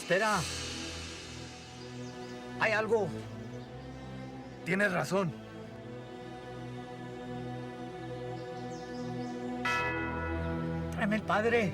Espera. Hay algo. Tienes razón. Tráeme el padre.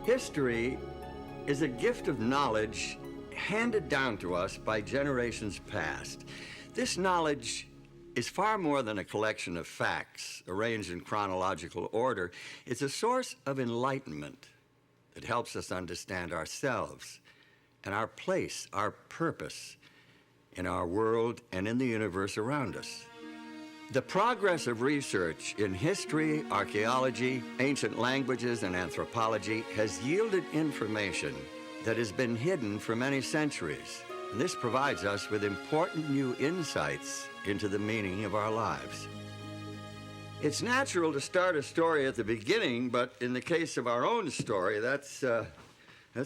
History is a gift of knowledge handed down to us by generations past. This knowledge is far more than a collection of facts arranged in chronological order. It's a source of enlightenment that helps us understand ourselves and our place, our purpose in our world and in the universe around us. The progress of research in history, archaeology, ancient languages, and anthropology has yielded information that has been hidden for many centuries. And this provides us with important new insights into the meaning of our lives. It's natural to start a story at the beginning, but in the case of our own story, that's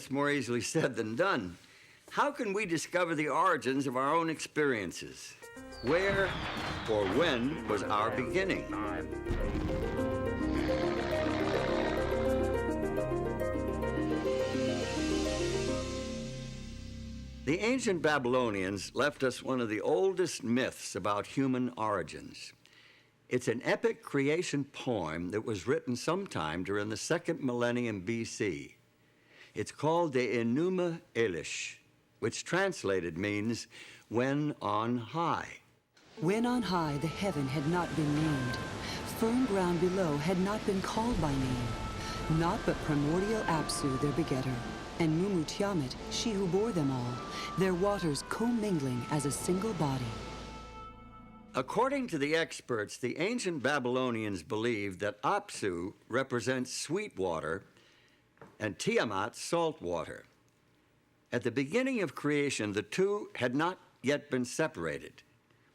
more easily said than done. How can we discover the origins of our own experiences? Where or when was our beginning? The ancient Babylonians left us one of the oldest myths about human origins. It's an epic creation poem that was written sometime during the 2nd millennium BC. It's called the Enuma Elish, which translated means when on high. When on high the heaven had not been named, firm ground below had not been called by name, not but primordial Apsu their begetter, and Mumu Tiamat, she who bore them all, their waters commingling as a single body. According to the experts, the ancient Babylonians believed that Apsu represents sweet water and Tiamat salt water. At the beginning of creation, the two had not yet been separated.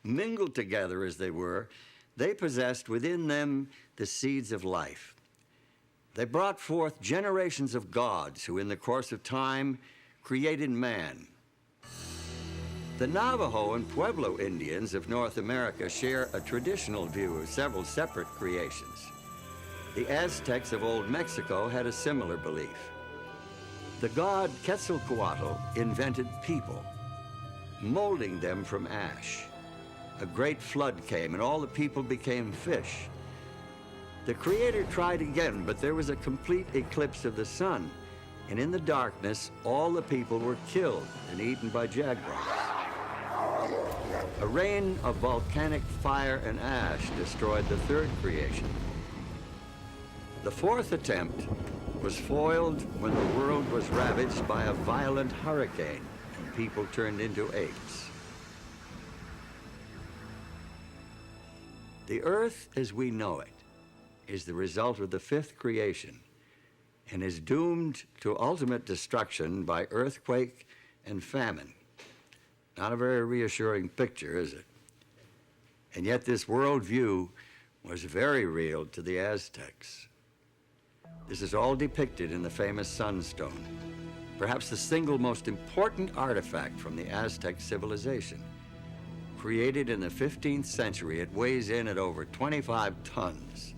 Mingled together as they were, they possessed within them the seeds of life. They brought forth generations of gods who, in the course of time, created man. The Navajo and Pueblo Indians of North America share a traditional view of several separate creations. The Aztecs of Old Mexico had a similar belief. The god Quetzalcoatl invented people, molding them from ash. A great flood came, and all the people became fish. The Creator tried again, but there was a complete eclipse of the sun, and in the darkness, all the people were killed and eaten by jaguars. A rain of volcanic fire and ash destroyed the third creation. The fourth attempt was foiled when the world was ravaged by a violent hurricane, and people turned into apes. The earth as we know it is the result of the fifth creation and is doomed to ultimate destruction by earthquake and famine. Not a very reassuring picture, is it? And yet this worldview was very real to the Aztecs. This is all depicted in the famous sunstone, perhaps the single most important artifact from the Aztec civilization. Created in the 15th century, it weighs in at over 25 tons.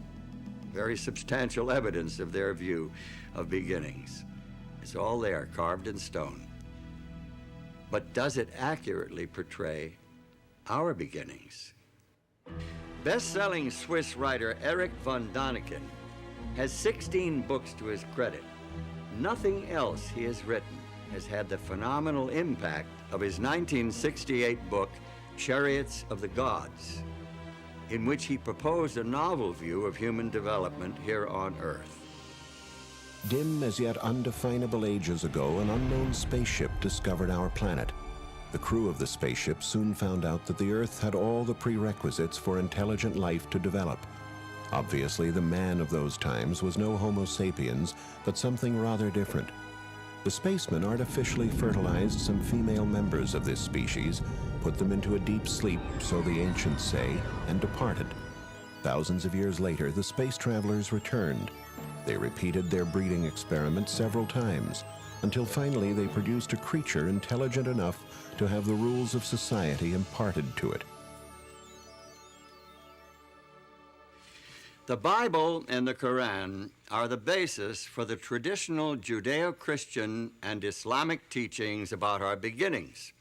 Very substantial evidence of their view of beginnings. It's all there, carved in stone. But does it accurately portray our beginnings? Best-selling Swiss writer Erich von Däniken has 16 books to his credit. Nothing else he has written has had the phenomenal impact of his 1968 book, Chariots of the Gods, in which he proposed a novel view of human development here on Earth. Dim as yet undefinable ages ago, an unknown spaceship discovered our planet. The crew of the spaceship soon found out that the Earth had all the prerequisites for intelligent life to develop. Obviously, the man of those times was no Homo sapiens, but something rather different. The spacemen artificially fertilized some female members of this species, put them into a deep sleep, so the ancients say, and departed. Thousands of years later, the space travelers returned. They repeated their breeding experiment several times, until finally they produced a creature intelligent enough to have the rules of society imparted to it. The Bible and the Quran are the basis for the traditional Judeo-Christian and Islamic teachings about our beginnings.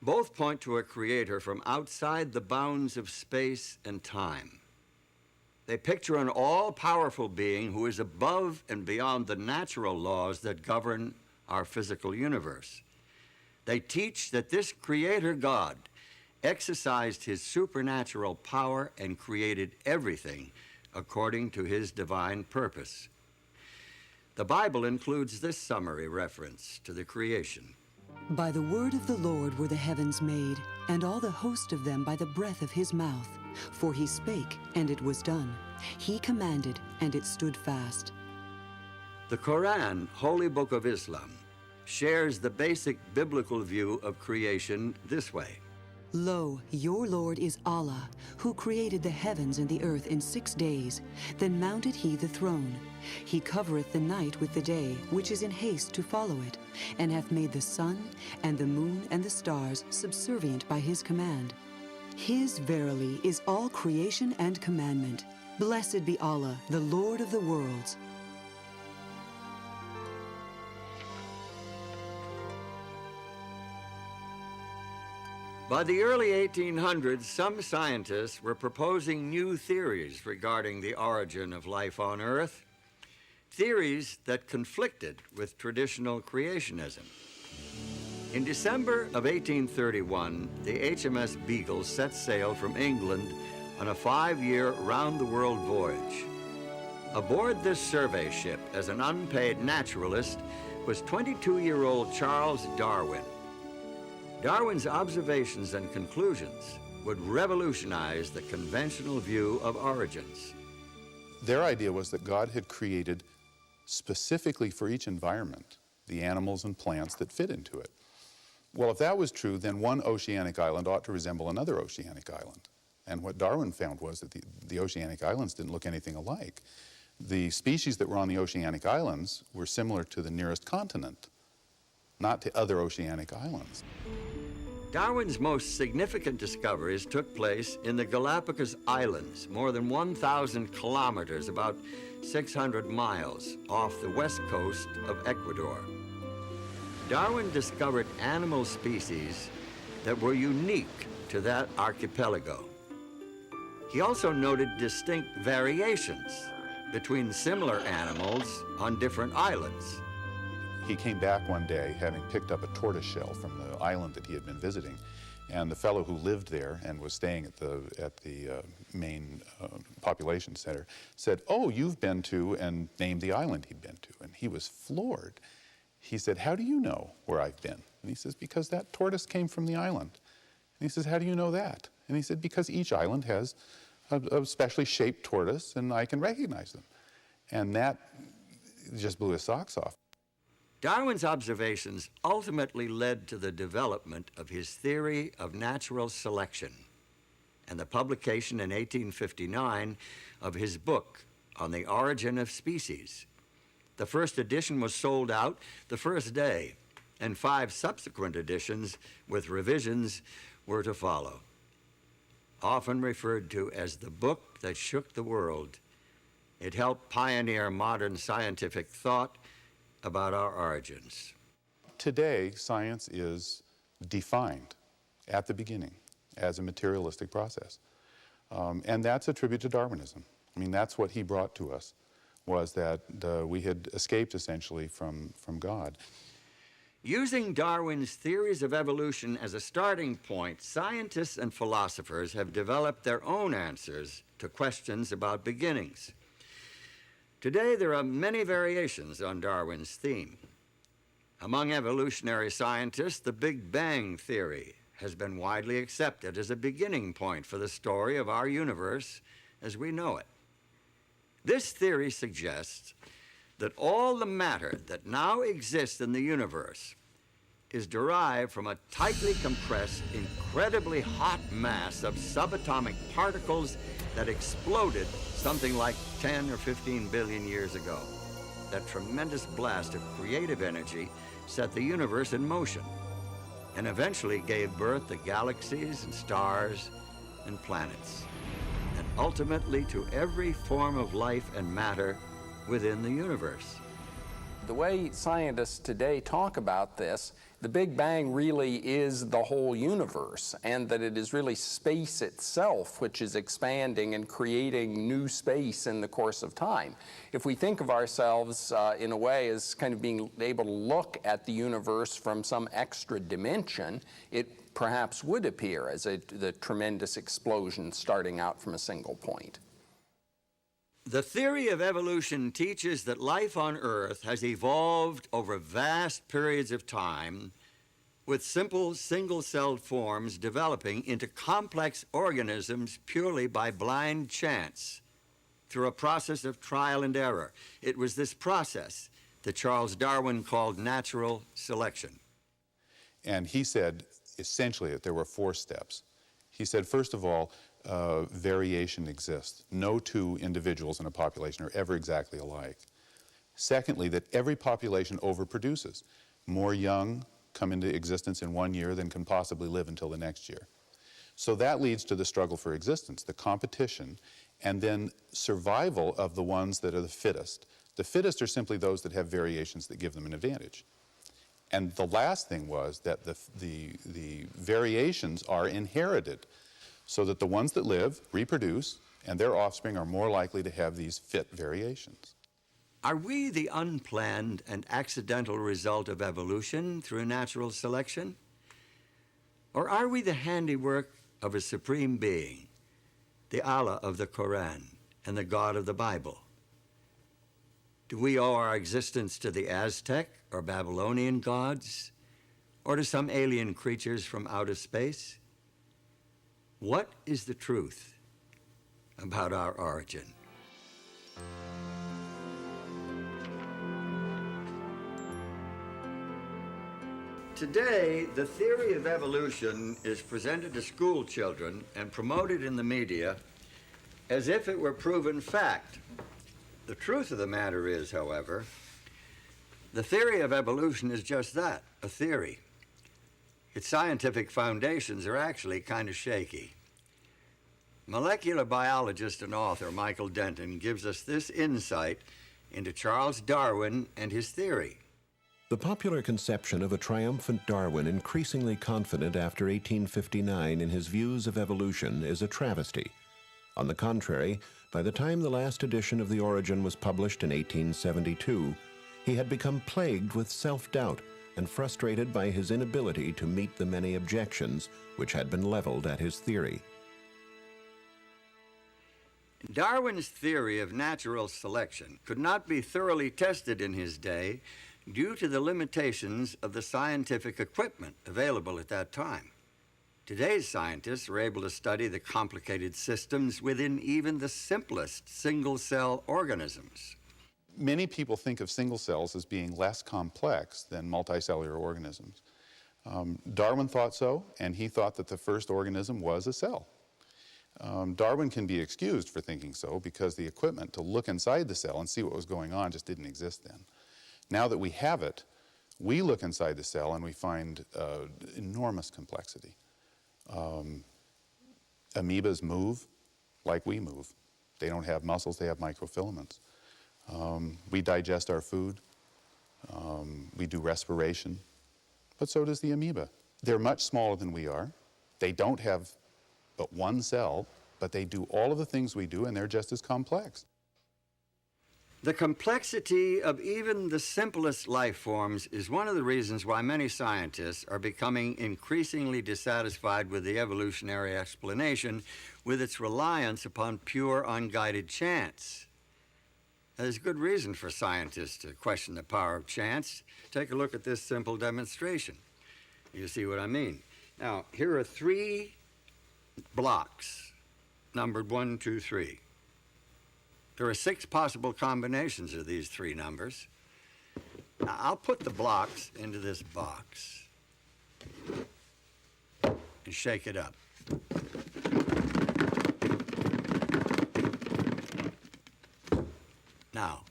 Both point to a creator from outside the bounds of space and time. They picture an all-powerful being who is above and beyond the natural laws that govern our physical universe. They teach that this creator God exercised his supernatural power and created everything according to his divine purpose. The Bible includes this summary reference to the creation. By the word of the Lord were the heavens made, and all the host of them by the breath of his mouth. For he spake, and it was done. He commanded, and it stood fast. The Quran, Holy Book of Islam, shares the basic biblical view of creation this way. Lo, your Lord is Allah, who created the heavens and the earth in 6 days. Then mounted he the throne. He covereth the night with the day, which is in haste to follow it, and hath made the sun, and the moon, and the stars subservient by his command. His verily is all creation and commandment. Blessed be Allah, the Lord of the worlds. By the early 1800s, some scientists were proposing new theories regarding the origin of life on Earth, theories that conflicted with traditional creationism. In December of 1831, the HMS Beagle set sail from England on a 5-year round-the-world voyage. Aboard this survey ship as an unpaid naturalist was 22-year-old Charles Darwin. Darwin's observations and conclusions would revolutionize the conventional view of origins. Their idea was that God had created specifically for each environment the animals and plants that fit into it. Well, if that was true, then one oceanic island ought to resemble another oceanic island. And what Darwin found was that the oceanic islands didn't look anything alike. The species that were on the oceanic islands were similar to the nearest continent, not to other oceanic islands. Darwin's most significant discoveries took place in the Galapagos Islands, more than 1,000 kilometers, about 600 miles off the west coast of Ecuador. Darwin discovered animal species that were unique to that archipelago. He also noted distinct variations between similar animals on different islands. He came back one day having picked up a tortoise shell from the island that he had been visiting, and the fellow who lived there and was staying at the main population center said, "Oh, you've been to," and named the island he'd been to, and he was floored. He said, "How do you know where I've been?" And he says, "Because that tortoise came from the island." And he says, "How do you know that?" And he said, "Because each island has a specially shaped tortoise, and I can recognize them." And that just blew his socks off. Darwin's observations ultimately led to the development of his theory of natural selection and the publication in 1859 of his book on the origin of species. The first edition was sold out the first day, and 5 subsequent editions with revisions were to follow. Often referred to as the book that shook the world, it helped pioneer modern scientific thought about our origins. Today, science is defined at the beginning as a materialistic process. And that's a tribute to Darwinism. I mean, that's what he brought to us, was that we had escaped essentially from God. Using Darwin's theories of evolution as a starting point, scientists and philosophers have developed their own answers to questions about beginnings. Today, there are many variations on Darwin's theme. Among evolutionary scientists, the Big Bang theory has been widely accepted as a beginning point for the story of our universe as we know it. This theory suggests that all the matter that now exists in the universe is derived from a tightly compressed, incredibly hot mass of subatomic particles that exploded something like 10 or 15 billion years ago. That tremendous blast of creative energy set the universe in motion and eventually gave birth to galaxies and stars and planets, and ultimately to every form of life and matter within the universe. The way scientists today talk about this, the Big Bang really is the whole universe, and that it is really space itself which is expanding and creating new space in the course of time. If we think of ourselves in a way as kind of being able to look at the universe from some extra dimension, it perhaps would appear as the tremendous explosion starting out from a single point. The theory of evolution teaches that life on Earth has evolved over vast periods of time, with simple single-celled forms developing into complex organisms purely by blind chance, through a process of trial and error. It was this process that Charles Darwin called natural selection. And he said, essentially, that there were 4 steps. He said, first of all, variation exists. No two individuals in a population are ever exactly alike. Secondly, that every population overproduces. More young come into existence in 1 year than can possibly live until the next year. So that leads to the struggle for existence, the competition, and then survival of the ones that are the fittest. The fittest are simply those that have variations that give them an advantage. And the last thing was that the variations are inherited, so that the ones that live reproduce, and their offspring are more likely to have these fit variations. Are we the unplanned and accidental result of evolution through natural selection? Or are we the handiwork of a supreme being, the Allah of the Quran and the God of the Bible? Do we owe our existence to the Aztec or Babylonian gods, or to some alien creatures from outer space? What is the truth about our origin? Today, the theory of evolution is presented to school children and promoted in the media as if it were proven fact. The truth of the matter is, however, the theory of evolution is just that, a theory. Its scientific foundations are actually kind of shaky. Molecular biologist and author Michael Denton gives us this insight into Charles Darwin and his theory. The popular conception of a triumphant Darwin increasingly confident after 1859 in his views of evolution is a travesty. On the contrary, by the time the last edition of The Origin was published in 1872, he had become plagued with self-doubt and frustrated by his inability to meet the many objections which had been leveled at his theory. Darwin's theory of natural selection could not be thoroughly tested in his day due to the limitations of the scientific equipment available at that time. Today's scientists are able to study the complicated systems within even the simplest single-cell organisms. Many people think of single cells as being less complex than multicellular organisms. Darwin thought so, and he thought that the first organism was a cell. Darwin can be excused for thinking so because the equipment to look inside the cell and see what was going on just didn't exist then. Now that we have it, we look inside the cell and we find enormous complexity. Amoebas move like we move. They don't have muscles, they have microfilaments. We digest our food. We do respiration. But so does the amoeba. They're much smaller than we are. They don't have but one cell, but they do all of the things we do, and they're just as complex. The complexity of even the simplest life forms is one of the reasons why many scientists are becoming increasingly dissatisfied with the evolutionary explanation, with its reliance upon pure, unguided chance. There's good reason for scientists to question the power of chance. Take a look at this simple demonstration. You see what I mean? Now, here are 3 blocks, numbered 1, 2, 3. There are 6 possible combinations of these 3 numbers. Now, I'll put the blocks into this box and shake it up. Now,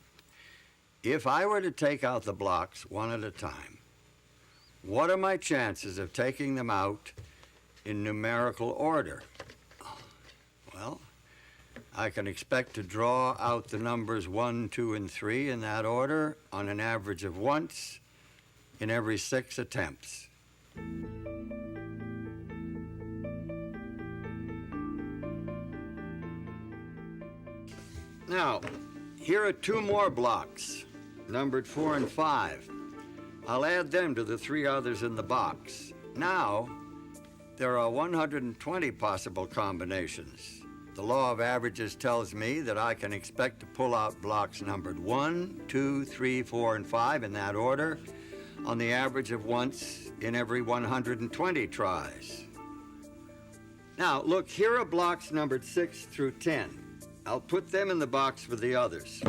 if I were to take out the blocks one at a time, what are my chances of taking them out in numerical order? Well, I can expect to draw out the numbers 1, 2, and 3 in that order on an average of once in every 6 attempts. Now, here are 2 more blocks, numbered 4 and 5. I'll add them to the 3 others in the box. Now, there are 120 possible combinations. The law of averages tells me that I can expect to pull out blocks numbered 1, 2, 3, 4, and 5 in that order on the average of once in every 120 tries. Now, look, here are blocks numbered 6 through 10. I'll put them in the box with the others.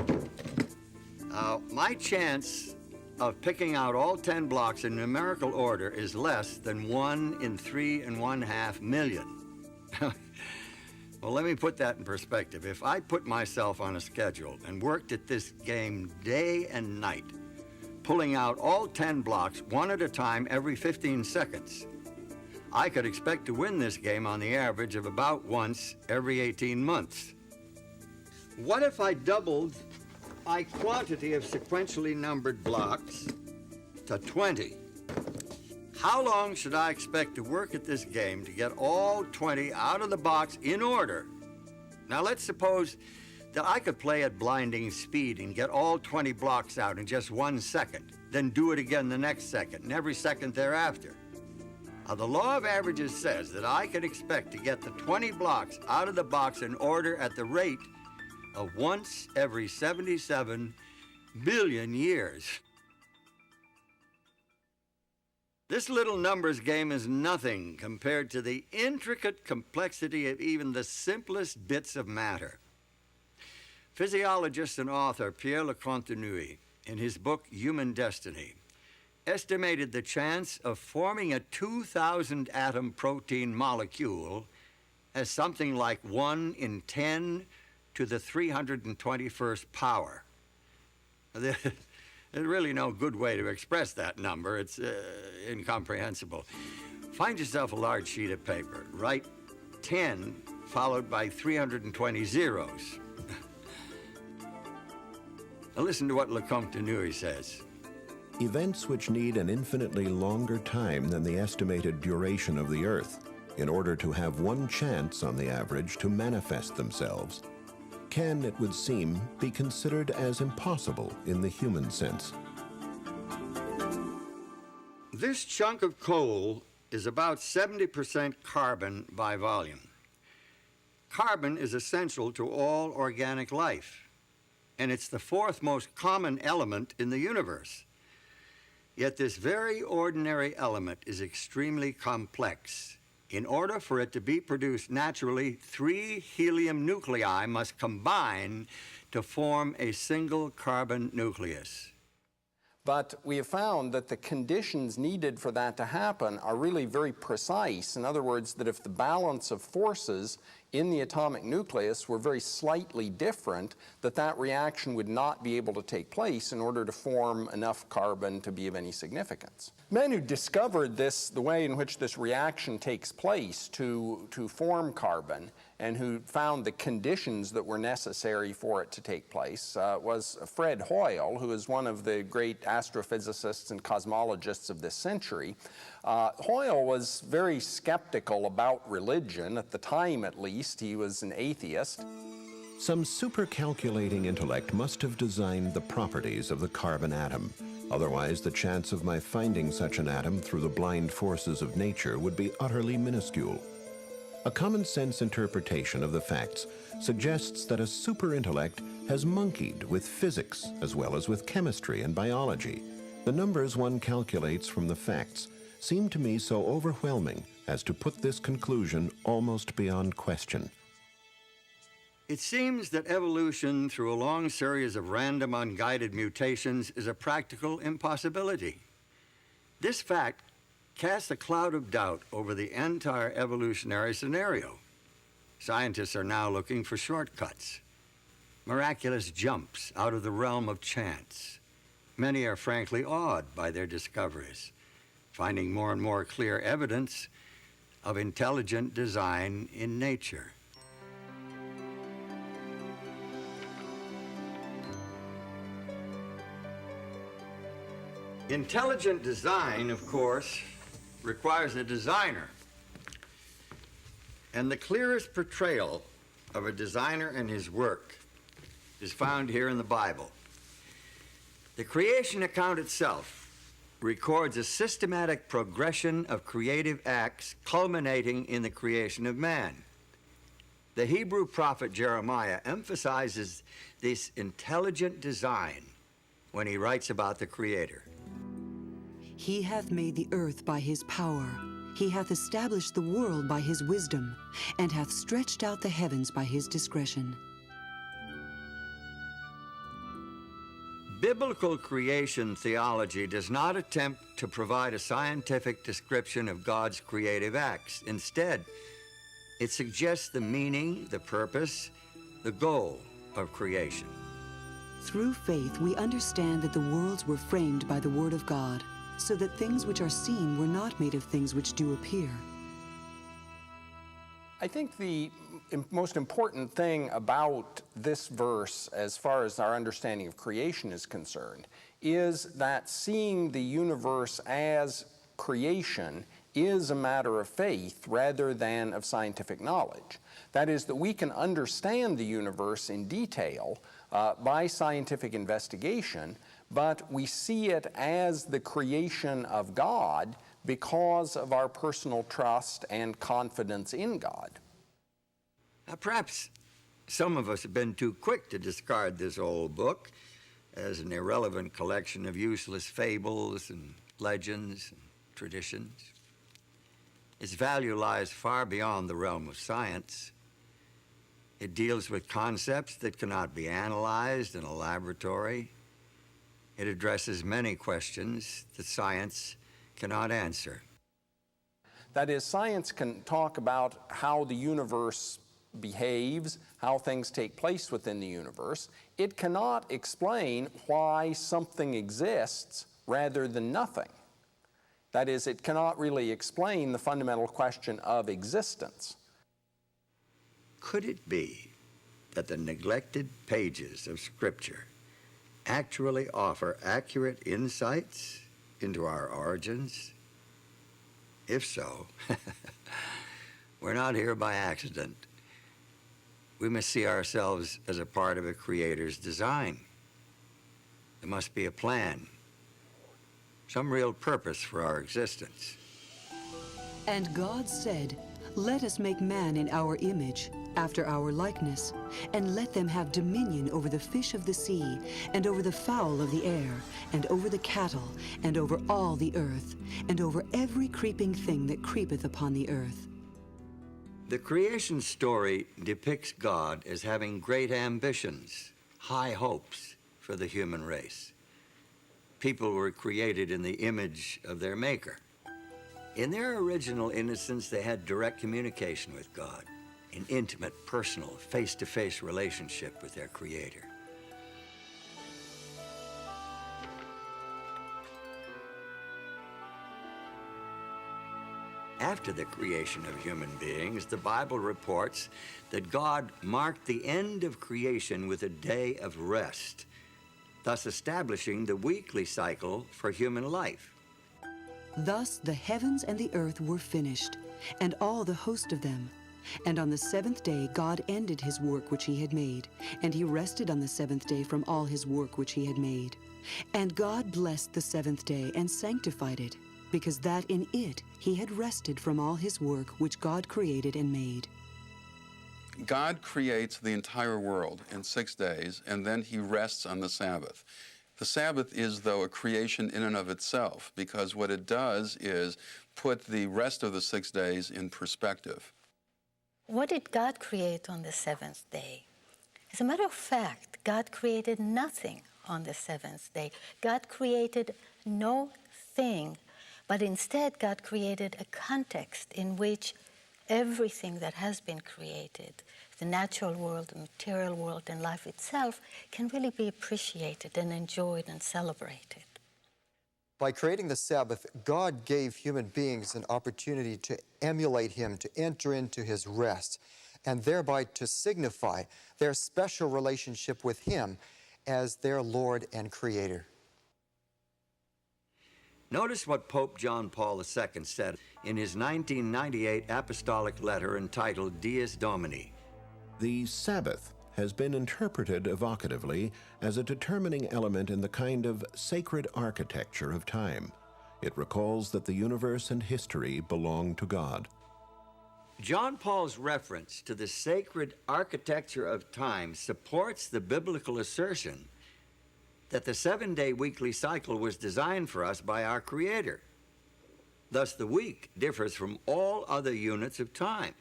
Now, my chance of picking out all 10 blocks in numerical order is less than 1 in 3.5 million. Well, let me put that in perspective. If I put myself on a schedule and worked at this game day and night, pulling out all 10 blocks one at a time every 15 seconds, I could expect to win this game on the average of about once every 18 months. What if I doubled my quantity of sequentially numbered blocks to 20? How long should I expect to work at this game to get all 20 out of the box in order? Now, let's suppose that I could play at blinding speed and get all 20 blocks out in just 1 second, then do it again the next second and every second thereafter. Now, the law of averages says that I can expect to get the 20 blocks out of the box in order at the rate of once every 77 billion years. This little numbers game is nothing compared to the intricate complexity of even the simplest bits of matter. Physiologist and author Pierre Lecontenue, in his book Human Destiny, estimated the chance of forming a 2,000 atom protein molecule as something like 1 in 10 to the 321st power. There's really no good way to express that number. It's incomprehensible. Find yourself a large sheet of paper. Write 10 followed by 320 zeros. Now listen to what Lecontenue says. Events which need an infinitely longer time than the estimated duration of the Earth in order to have one chance on the average to manifest themselves can, it would seem, be considered as impossible in the human sense. This chunk of coal is about 70% carbon by volume. Carbon is essential to all organic life, and it's the 4th most common element in the universe. Yet this very ordinary element is extremely complex. In order for it to be produced naturally, 3 helium nuclei must combine to form a single carbon nucleus. But we have found that the conditions needed for that to happen are really very precise. In other words, that if the balance of forces in the atomic nucleus were very slightly different, that reaction would not be able to take place in order to form enough carbon to be of any significance. Men who discovered this, the way in which this reaction takes place to form carbon, and who found the conditions that were necessary for it to take place, was Fred Hoyle, who is one of the great astrophysicists and cosmologists of this century. Hoyle was very skeptical about religion. At the time, at least, he was an atheist. Some supercalculating intellect must have designed the properties of the carbon atom. Otherwise, the chance of my finding such an atom through the blind forces of nature would be utterly minuscule. A common-sense interpretation of the facts suggests that a superintellect has monkeyed with physics as well as with chemistry and biology. The numbers one calculates from the facts seem to me so overwhelming as to put this conclusion almost beyond question. It seems that evolution through a long series of random unguided mutations is a practical impossibility. This fact casts a cloud of doubt over the entire evolutionary scenario. Scientists are now looking for shortcuts, miraculous jumps out of the realm of chance. Many are frankly awed by their discoveries, finding more and more clear evidence of intelligent design in nature. Intelligent design, of course, requires a designer. And the clearest portrayal of a designer and his work is found here in the Bible. The creation account itself records a systematic progression of creative acts culminating in the creation of man. The Hebrew prophet Jeremiah emphasizes this intelligent design when he writes about the Creator. He hath made the earth by his power. He hath established the world by his wisdom, and hath stretched out the heavens by his discretion. Biblical creation theology does not attempt to provide a scientific description of God's creative acts. Instead, it suggests the meaning, the purpose, the goal of creation. Through faith, we understand that the worlds were framed by the word of God, so that things which are seen were not made of things which do appear. I think the most important thing about this verse, as far as our understanding of creation is concerned, is that seeing the universe as creation is a matter of faith rather than of scientific knowledge. That is, that we can understand the universe in detail by scientific investigation, but we see it as the creation of God because of our personal trust and confidence in God. Now, perhaps some of us have been too quick to discard this old book as an irrelevant collection of useless fables and legends and traditions. Its value lies far beyond the realm of science. It deals with concepts that cannot be analyzed in a laboratory. It addresses many questions that science cannot answer. That is, science can talk about how the universe behaves, how things take place within the universe. It cannot explain why something exists rather than nothing. That is, it cannot really explain the fundamental question of existence. Could it be that the neglected pages of Scripture actually offer accurate insights into our origins? If so, we're not here by accident. We must see ourselves as a part of a Creator's design. There must be a plan, some real purpose for our existence. And God said, "Let us make man in our image, after our likeness, and let them have dominion over the fish of the sea, and over the fowl of the air, and over the cattle, and over all the earth, and over every creeping thing that creepeth upon the earth." The creation story depicts God as having great ambitions, high hopes for the human race. People were created in the image of their Maker. In their original innocence, they had direct communication with God, an intimate, personal, face-to-face relationship with their Creator. After the creation of human beings, the Bible reports that God marked the end of creation with a day of rest, thus establishing the weekly cycle for human life. Thus the heavens and the earth were finished, and all the host of them. And on the seventh day God ended his work which he had made, and he rested on the seventh day from all his work which he had made. And God blessed the seventh day and sanctified it, because that in it he had rested from all his work which God created and made. God creates the entire world in 6 days, and then he rests on the Sabbath. The Sabbath is, though, a creation in and of itself, because what it does is put the rest of the 6 days in perspective. What did God create on the seventh day? As a matter of fact, God created nothing on the seventh day. God created no thing, but instead God created a context in which everything that has been created, the natural world, the material world, and life itself, can really be appreciated and enjoyed and celebrated. By creating the Sabbath, God gave human beings an opportunity to emulate Him, to enter into His rest, and thereby to signify their special relationship with Him as their Lord and Creator. Notice what Pope John Paul II said in his 1998 apostolic letter entitled Dies Domini. The Sabbath has been interpreted evocatively as a determining element in the kind of sacred architecture of time. It recalls that the universe and history belong to God. John Paul's reference to the sacred architecture of time supports the biblical assertion that the 7-day weekly cycle was designed for us by our Creator. Thus, the week differs from all other units of time.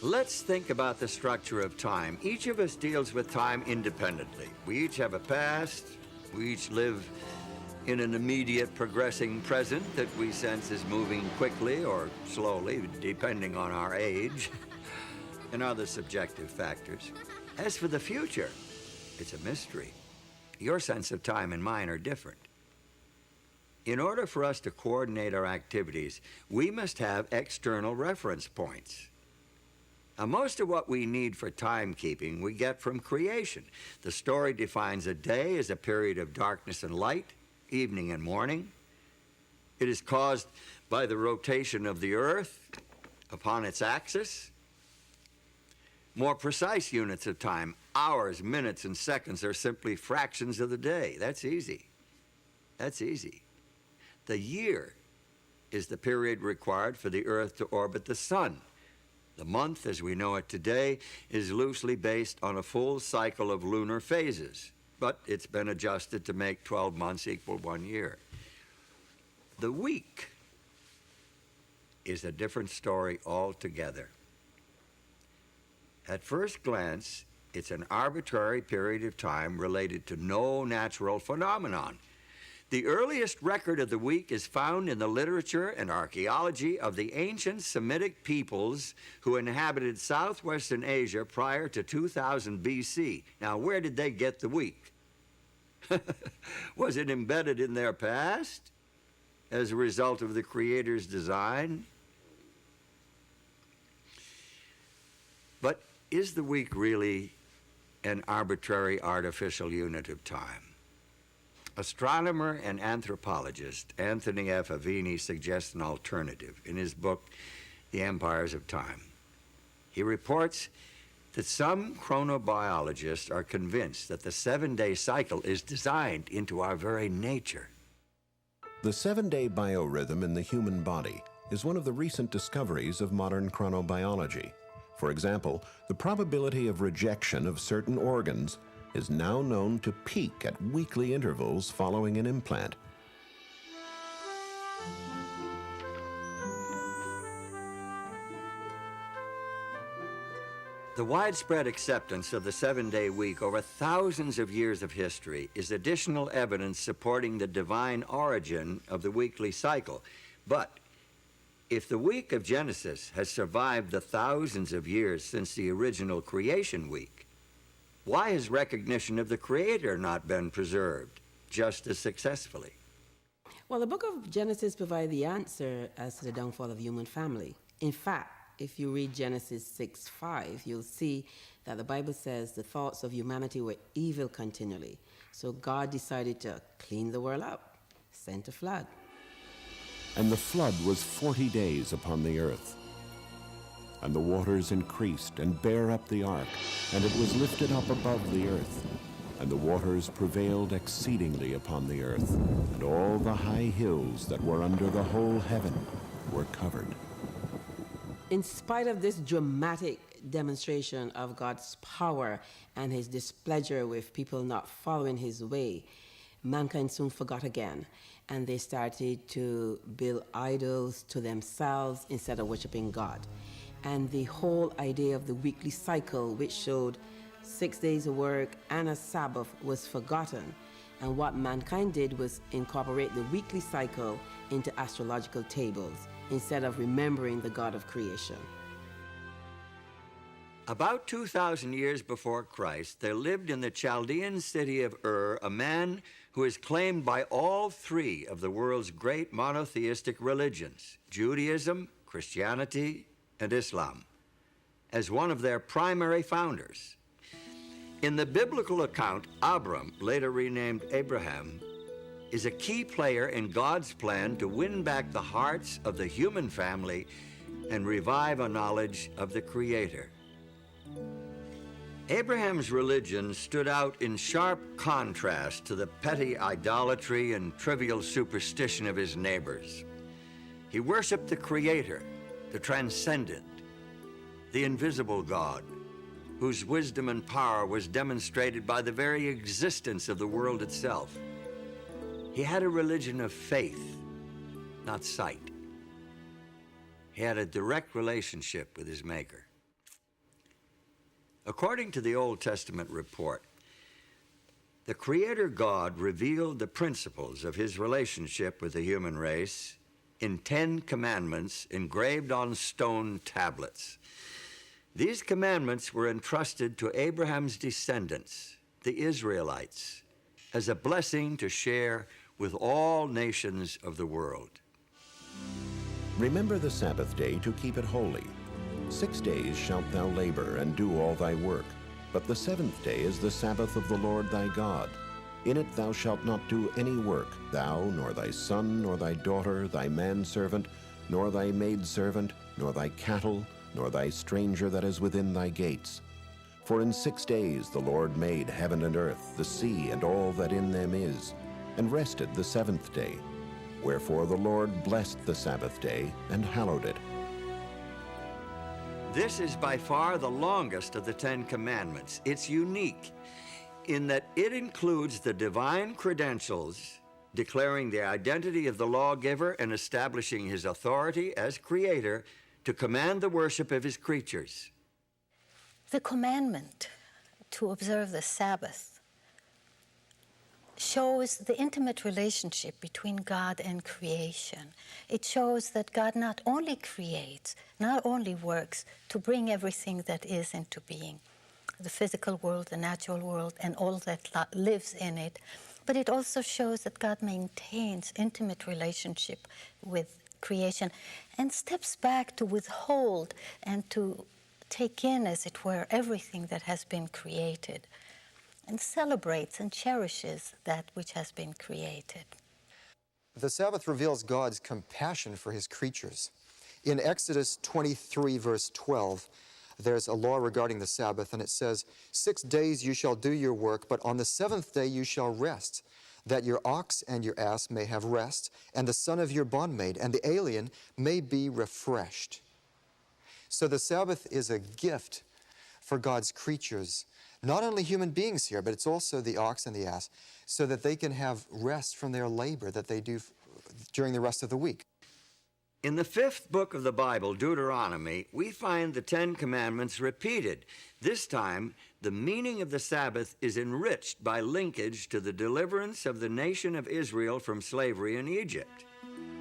Let's think about the structure of time. Each of us deals with time independently. We each have a past. We each live in an immediate progressing present that we sense is moving quickly or slowly, depending on our age and other subjective factors. As for the future, it's a mystery. Your sense of time and mine are different. In order for us to coordinate our activities, we must have external reference points. Now, most of what we need for timekeeping we get from creation. The story defines a day as a period of darkness and light, evening and morning. It is caused by the rotation of the earth upon its axis. More precise units of time, hours, minutes, and seconds, are simply fractions of the day. That's easy. That's easy. The year is the period required for the earth to orbit the sun. The month, as we know it today, is loosely based on a full cycle of lunar phases, but it's been adjusted to make 12 months equal 1 year. The week is a different story altogether. At first glance, it's an arbitrary period of time related to no natural phenomenon. The earliest record of the week is found in the literature and archaeology of the ancient Semitic peoples who inhabited southwestern Asia prior to 2000 BC. Now, where did they get the week? Was it embedded in their past as a result of the Creator's design? But is the week really an arbitrary artificial unit of time? Astronomer and anthropologist Anthony F. Avini suggests an alternative in his book, The Empires of Time. He reports that some chronobiologists are convinced that the 7-day cycle is designed into our very nature. The 7-day biorhythm in the human body is one of the recent discoveries of modern chronobiology. For example, the probability of rejection of certain organs is now known to peak at weekly intervals following an implant. The widespread acceptance of the 7-day week over thousands of years of history is additional evidence supporting the divine origin of the weekly cycle. But if the week of Genesis has survived the thousands of years since the original creation week, why has recognition of the Creator not been preserved just as successfully? Well, the book of Genesis provides the answer as to the downfall of the human family. In fact, if you read Genesis 6:5, you'll see that the Bible says the thoughts of humanity were evil continually. So God decided to clean the world up, sent a flood. And the flood was 40 days upon the earth. And the waters increased and bare up the ark, and it was lifted up above the earth. And the waters prevailed exceedingly upon the earth, and all the high hills that were under the whole heaven were covered. In spite of this dramatic demonstration of God's power and his displeasure with people not following his way, mankind soon forgot again, and they started to build idols to themselves instead of worshiping God. And the whole idea of the weekly cycle, which showed 6 days of work and a Sabbath was forgotten, and what mankind did was incorporate the weekly cycle into astrological tables instead of remembering the God of creation. About 2,000 years before Christ, there lived in the Chaldean city of Ur a man who is claimed by all three of the world's great monotheistic religions, Judaism, Christianity, and Islam, as one of their primary founders. In the biblical account, Abram, later renamed Abraham, is a key player in God's plan to win back the hearts of the human family and revive a knowledge of the Creator. Abraham's religion stood out in sharp contrast to the petty idolatry and trivial superstition of his neighbors. He worshiped the Creator, the transcendent, the invisible God, whose wisdom and power was demonstrated by the very existence of the world itself. He had a religion of faith, not sight. He had a direct relationship with his Maker. According to the Old Testament report, the Creator God revealed the principles of his relationship with the human race in 10 commandments engraved on stone tablets. These commandments were entrusted to Abraham's descendants, the Israelites, as a blessing to share with all nations of the world. Remember the Sabbath day to keep it holy. 6 days shalt thou labor and do all thy work, but the 7th day is the Sabbath of the Lord thy God. In it thou shalt not do any work, thou, nor thy son, nor thy daughter, thy manservant, nor thy maidservant, nor thy cattle, nor thy stranger that is within thy gates. For in 6 days the Lord made heaven and earth, the sea, and all that in them is, and rested the 7th day. Wherefore the Lord blessed the Sabbath day and hallowed it. This is by far the longest of the 10 Commandments. It's unique in that it includes the divine credentials declaring the identity of the lawgiver and establishing his authority as creator to command the worship of his creatures. The commandment to observe the Sabbath shows the intimate relationship between God and creation. It shows that God not only creates, not only works to bring everything that is into being, the physical world, the natural world, and all that lives in it, but it also shows that God maintains intimate relationship with creation and steps back to withhold and to take in, as it were, everything that has been created, and celebrates and cherishes that which has been created. The Sabbath reveals God's compassion for his creatures. In Exodus 23, verse 12, there's a law regarding the Sabbath, and it says, 6 days you shall do your work, but on the 7th day you shall rest, that your ox and your ass may have rest, and the son of your bondmaid and the alien may be refreshed. So the Sabbath is a gift for God's creatures, not only human beings here, but it's also the ox and the ass, so that they can have rest from their labor that they do during the rest of the week. In the 5th book of the Bible, Deuteronomy, we find the 10 Commandments repeated. This time, the meaning of the Sabbath is enriched by linkage to the deliverance of the nation of Israel from slavery in Egypt.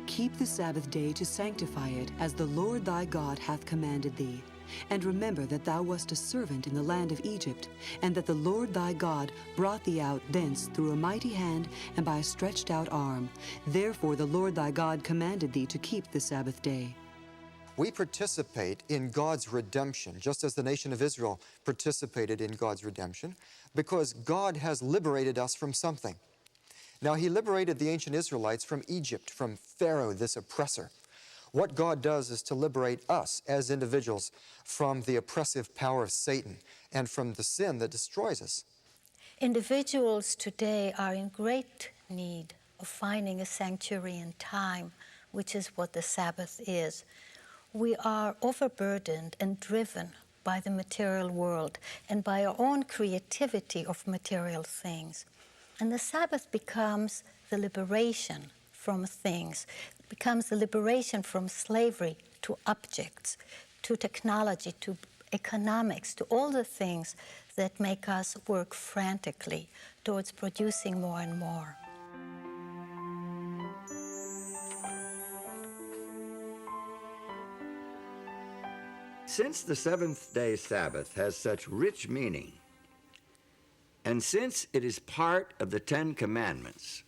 Keep the Sabbath day to sanctify it, as the Lord thy God hath commanded thee. And remember that thou wast a servant in the land of Egypt, and that the Lord thy God brought thee out thence through a mighty hand and by a stretched out arm. Therefore the Lord thy God commanded thee to keep the Sabbath day. We participate in God's redemption, just as the nation of Israel participated in God's redemption, because God has liberated us from something. Now, he liberated the ancient Israelites from Egypt, from Pharaoh, this oppressor. What God does is to liberate us as individuals from the oppressive power of Satan and from the sin that destroys us. Individuals today are in great need of finding a sanctuary in time, which is what the Sabbath is. We are overburdened and driven by the material world and by our own creativity of material things. And the Sabbath becomes the liberation from things, becomes the liberation from slavery to objects, to technology, to economics, to all the things that make us work frantically towards producing more and more. Since the seventh-day Sabbath has such rich meaning, and since it is part of the Ten Commandments,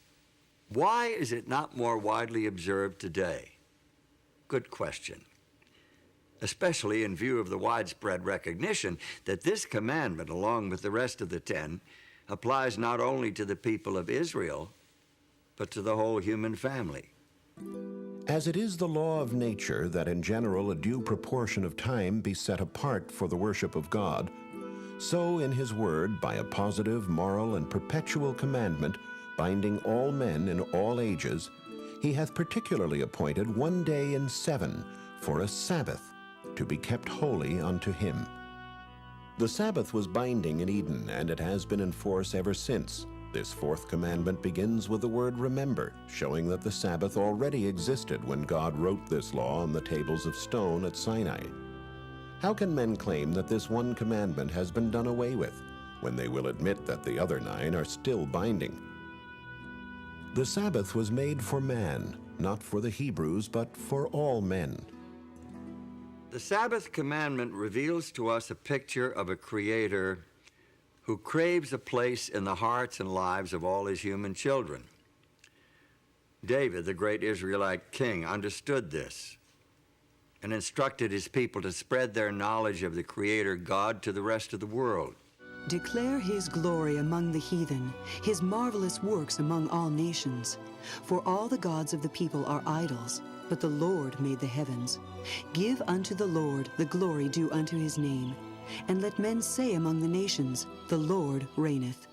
why is it not more widely observed today? Good question, especially in view of the widespread recognition that this commandment, along with the rest of the 10, applies not only to the people of Israel, but to the whole human family. As it is the law of nature that in general a due proportion of time be set apart for the worship of God, so in his word, by a positive, moral, and perpetual commandment, binding all men in all ages, he hath particularly appointed one day in 7 for a Sabbath, to be kept holy unto him. The Sabbath was binding in Eden, and it has been in force ever since. This fourth commandment begins with the word remember, showing that the Sabbath already existed when God wrote this law on the tables of stone at Sinai. How can men claim that this one commandment has been done away with, when they will admit that the other 9 are still binding? The Sabbath was made for man, not for the Hebrews, but for all men. The Sabbath commandment reveals to us a picture of a creator who craves a place in the hearts and lives of all his human children. David, the great Israelite king, understood this and instructed his people to spread their knowledge of the Creator God to the rest of the world. Declare his glory among the heathen, his marvelous works among all nations. For all the gods of the people are idols, but the Lord made the heavens. Give unto the Lord the glory due unto his name. And let men say among the nations, the Lord reigneth.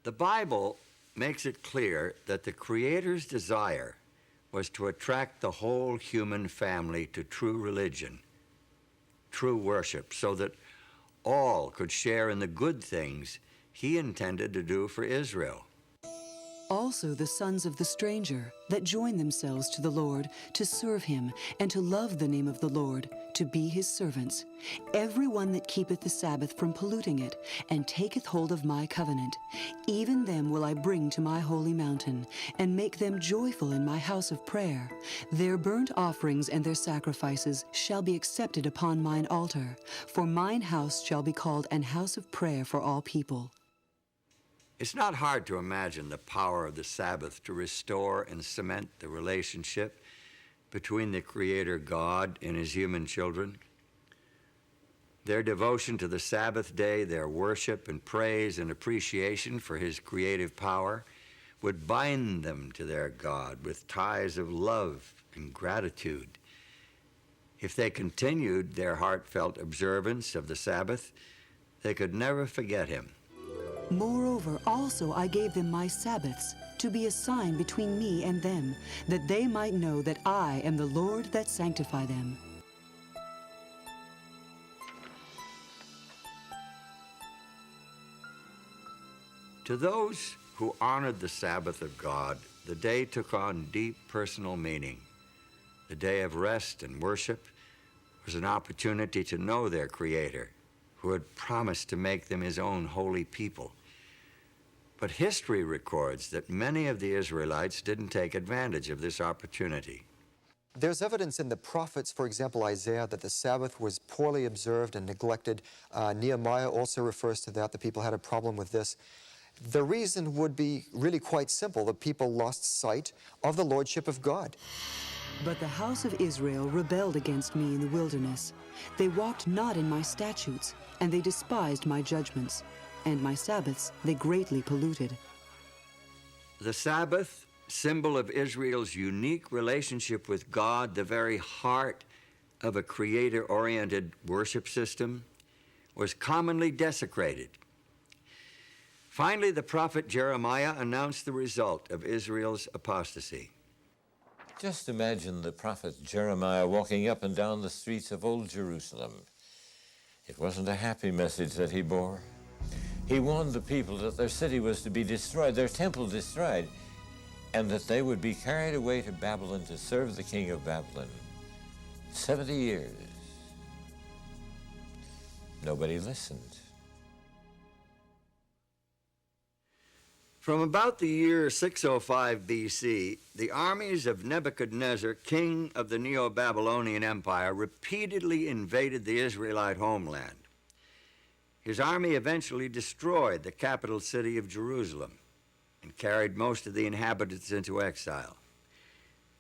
The Bible makes it clear that the Creator's desire was to attract the whole human family to true religion, true worship, so that all could share in the good things he intended to do for Israel. Also the sons of the stranger that join themselves to the Lord, to serve him, and to love the name of the Lord, to be his servants. Every one that keepeth the Sabbath from polluting it, and taketh hold of my covenant, even them will I bring to my holy mountain, and make them joyful in my house of prayer. Their burnt offerings and their sacrifices shall be accepted upon mine altar, for mine house shall be called an house of prayer for all people. It's not hard to imagine the power of the Sabbath to restore and cement the relationship between the Creator God and his human children. Their devotion to the Sabbath day, their worship and praise and appreciation for his creative power would bind them to their God with ties of love and gratitude. If they continued their heartfelt observance of the Sabbath, they could never forget him. Moreover, also I gave them my Sabbaths, to be a sign between me and them, that they might know that I am the Lord that sanctify them. To those who honored the Sabbath of God, the day took on deep personal meaning. The day of rest and worship was an opportunity to know their Creator, who had promised to make them his own holy people. But history records that many of the Israelites didn't take advantage of this opportunity. There's evidence in the prophets, for example, Isaiah, that the Sabbath was poorly observed and neglected. Nehemiah also refers to that. The people had a problem with this. The reason would be really quite simple. The people lost sight of the lordship of God. But the house of Israel rebelled against me in the wilderness. They walked not in my statutes, and they despised my judgments. And my Sabbaths they greatly polluted. The Sabbath, symbol of Israel's unique relationship with God, the very heart of a Creator-oriented worship system, was commonly desecrated. Finally, the prophet Jeremiah announced the result of Israel's apostasy. Just imagine the prophet Jeremiah walking up and down the streets of Old Jerusalem. It wasn't a happy message that he bore. He warned the people that their city was to be destroyed, their temple destroyed, and that they would be carried away to Babylon to serve the king of Babylon. 70 years. Nobody listened. From about the year 605 BC, the armies of Nebuchadnezzar, king of the Neo-Babylonian Empire, repeatedly invaded the Israelite homeland. His army eventually destroyed the capital city of Jerusalem and carried most of the inhabitants into exile.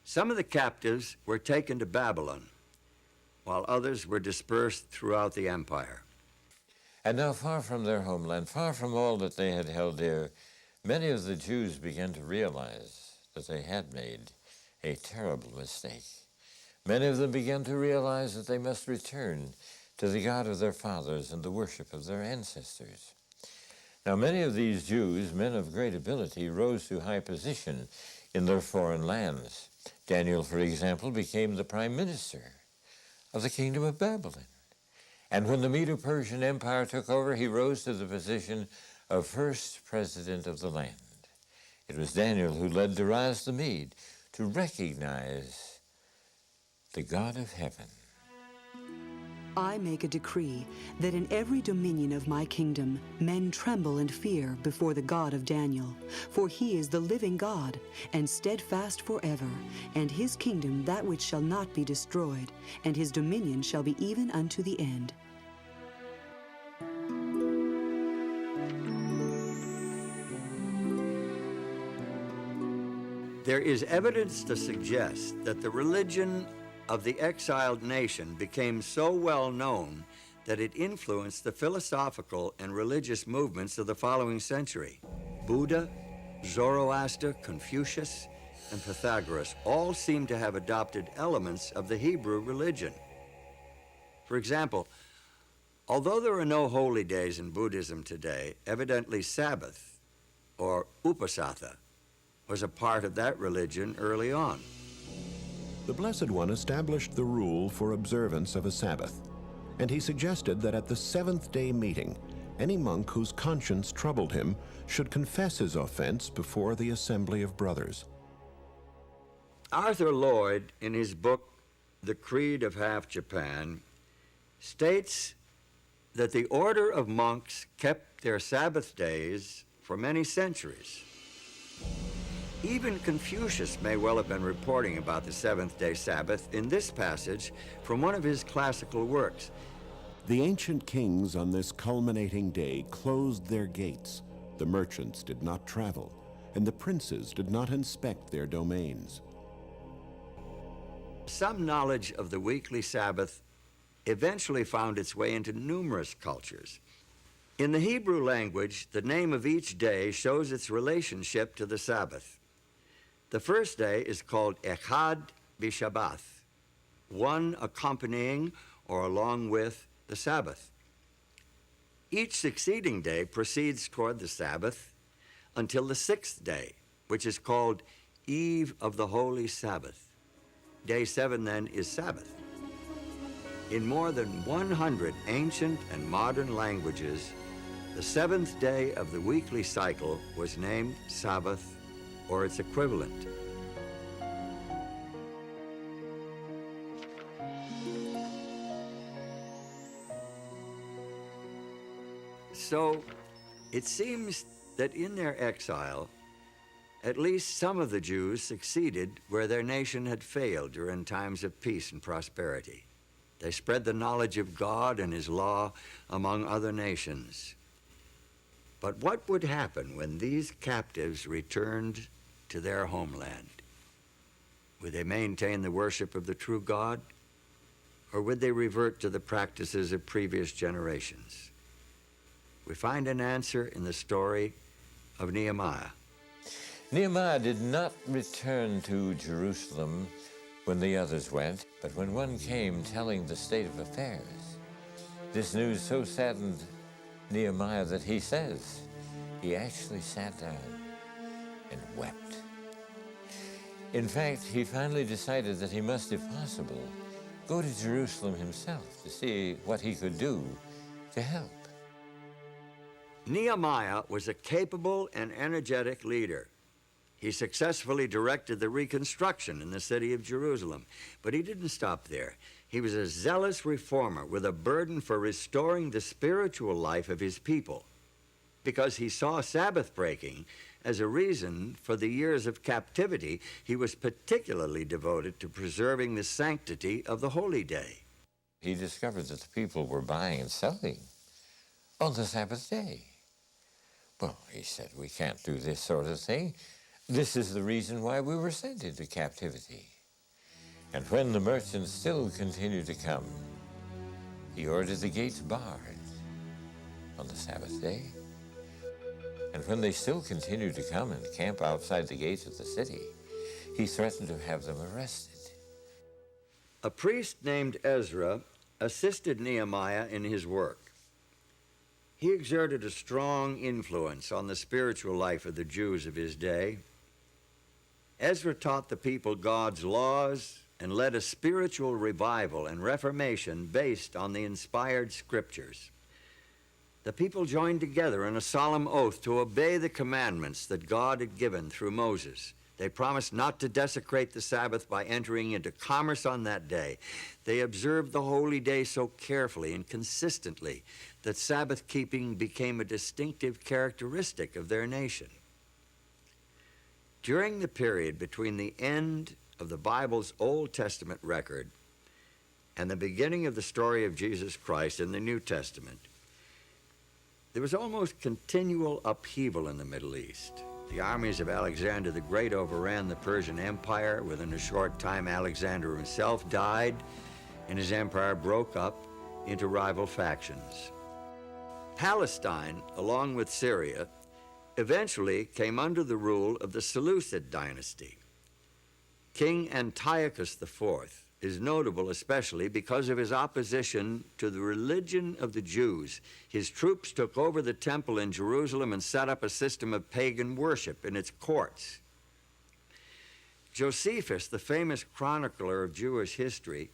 Some of the captives were taken to Babylon, while others were dispersed throughout the empire. And now, far from their homeland, far from all that they had held dear, many of the Jews began to realize that they had made a terrible mistake. Many of them began to realize that they must return to the God of their fathers and the worship of their ancestors. Now, many of these Jews, men of great ability, rose to high position in their foreign lands. Daniel, for example, became the prime minister of the kingdom of Babylon. And when the Medo-Persian Empire took over, he rose to the position of first president of the land. It was Daniel who led Darius the Mede to recognize the God of heaven. I make a decree that in every dominion of my kingdom men tremble and fear before the God of Daniel, for he is the living God, and steadfast forever, and his kingdom that which shall not be destroyed, and his dominion shall be even unto the end. There is evidence to suggest that the religion of the exiled nation became so well known that it influenced the philosophical and religious movements of the following century. Buddha, Zoroaster, Confucius, and Pythagoras all seem to have adopted elements of the Hebrew religion. For example, although there are no holy days in Buddhism today, evidently Sabbath, or upasatha, was a part of that religion early on. The Blessed One established the rule for observance of a Sabbath, and he suggested that at the seventh-day meeting, any monk whose conscience troubled him should confess his offense before the assembly of brothers. Arthur Lloyd, in his book, The Creed of Half Japan, states that the order of monks kept their Sabbath days for many centuries. Even Confucius may well have been reporting about the seventh-day Sabbath in this passage from one of his classical works. The ancient kings on this culminating day closed their gates. The merchants did not travel, and the princes did not inspect their domains. Some knowledge of the weekly Sabbath eventually found its way into numerous cultures. In the Hebrew language, the name of each day shows its relationship to the Sabbath. The first day is called Echad B'Shabbath, one accompanying or along with the Sabbath. Each succeeding day proceeds toward the Sabbath until the sixth day, which is called Eve of the Holy Sabbath. Day 7 then is Sabbath. In more than 100 ancient and modern languages, the seventh day of the weekly cycle was named Sabbath or its equivalent. So it seems that in their exile, at least some of the Jews succeeded where their nation had failed during times of peace and prosperity. They spread the knowledge of God and his law among other nations. But what would happen when these captives returned to their homeland? Would they maintain the worship of the true God, or would they revert to the practices of previous generations? We find an answer in the story of Nehemiah. Nehemiah did not return to Jerusalem when the others went, but when one came telling the state of affairs. This news so saddened Nehemiah that he says he actually sat down and wept. In fact, he finally decided that he must, if possible, go to Jerusalem himself to see what he could do to help. Nehemiah was a capable and energetic leader. He successfully directed the reconstruction in the city of Jerusalem, but he didn't stop there. He was a zealous reformer with a burden for restoring the spiritual life of his people, because he saw Sabbath breaking as a reason for the years of captivity. He was particularly devoted to preserving the sanctity of the holy day. He discovered that the people were buying and selling on the Sabbath day. Well, he said, we can't do this sort of thing. This is the reason why we were sent into captivity. And when the merchants still continued to come, he ordered the gates barred on the Sabbath day. And when they still continued to come and camp outside the gates of the city, he threatened to have them arrested. A priest named Ezra assisted Nehemiah in his work. He exerted a strong influence on the spiritual life of the Jews of his day. Ezra taught the people God's laws and led a spiritual revival and reformation based on the inspired scriptures. The people joined together in a solemn oath to obey the commandments that God had given through Moses. They promised not to desecrate the Sabbath by entering into commerce on that day. They observed the holy day so carefully and consistently that Sabbath keeping became a distinctive characteristic of their nation. During the period between the end of the Bible's Old Testament record and the beginning of the story of Jesus Christ in the New Testament, there was almost continual upheaval in the Middle East. The armies of Alexander the Great overran the Persian Empire. Within a short time, Alexander himself died, and his empire broke up into rival factions. Palestine, along with Syria, eventually came under the rule of the Seleucid dynasty. King Antiochus IV is notable especially because of his opposition to the religion of the Jews. His troops took over the temple in Jerusalem and set up a system of pagan worship in its courts. Josephus, the famous chronicler of Jewish history,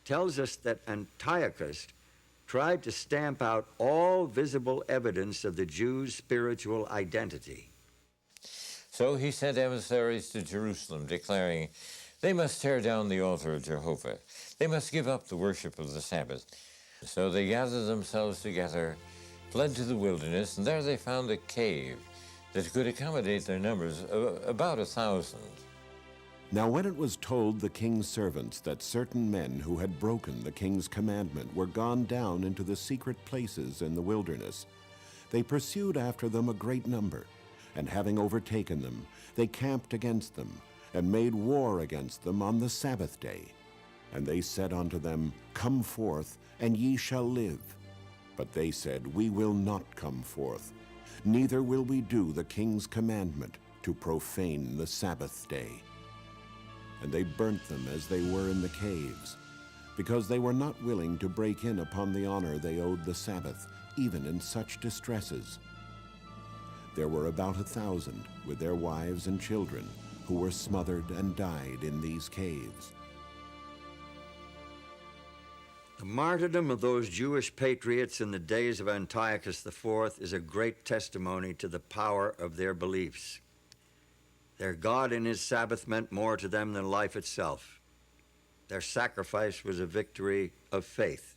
tells us that Antiochus tried to stamp out all visible evidence of the Jews' spiritual identity. So he sent emissaries to Jerusalem, declaring, they must tear down the altar of Jehovah. They must give up the worship of the Sabbath. So they gathered themselves together, fled to the wilderness, and there they found a cave that could accommodate their numbers, about 1,000. Now when it was told the king's servants that certain men who had broken the king's commandment were gone down into the secret places in the wilderness, they pursued after them a great number, and having overtaken them, they camped against them, and made war against them on the Sabbath day. And they said unto them, Come forth, and ye shall live. But they said, We will not come forth, neither will we do the king's commandment to profane the Sabbath day. And they burnt them as they were in the caves, because they were not willing to break in upon the honor they owed the Sabbath, even in such distresses. There were about 1,000, with their wives and children, who were smothered and died in these caves. The martyrdom of those Jewish patriots in the days of Antiochus IV is a great testimony to the power of their beliefs. Their God and his Sabbath meant more to them than life itself. Their sacrifice was a victory of faith.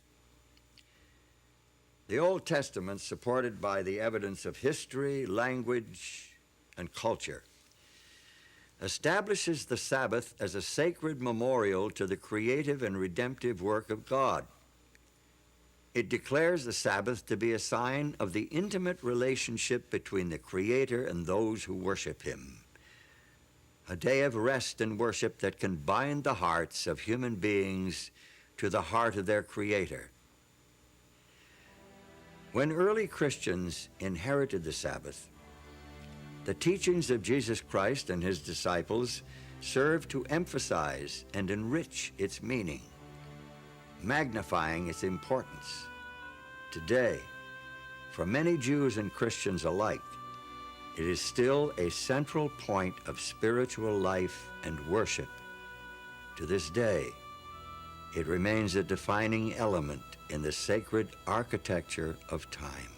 The Old Testament, supported by the evidence of history, language, and culture, establishes the Sabbath as a sacred memorial to the creative and redemptive work of God. It declares the Sabbath to be a sign of the intimate relationship between the Creator and those who worship him, a day of rest and worship that can bind the hearts of human beings to the heart of their Creator. When early Christians inherited the Sabbath, the teachings of Jesus Christ and his disciples served to emphasize and enrich its meaning, magnifying its importance. Today, for many Jews and Christians alike, it is still a central point of spiritual life and worship. To this day, it remains a defining element in the sacred architecture of time.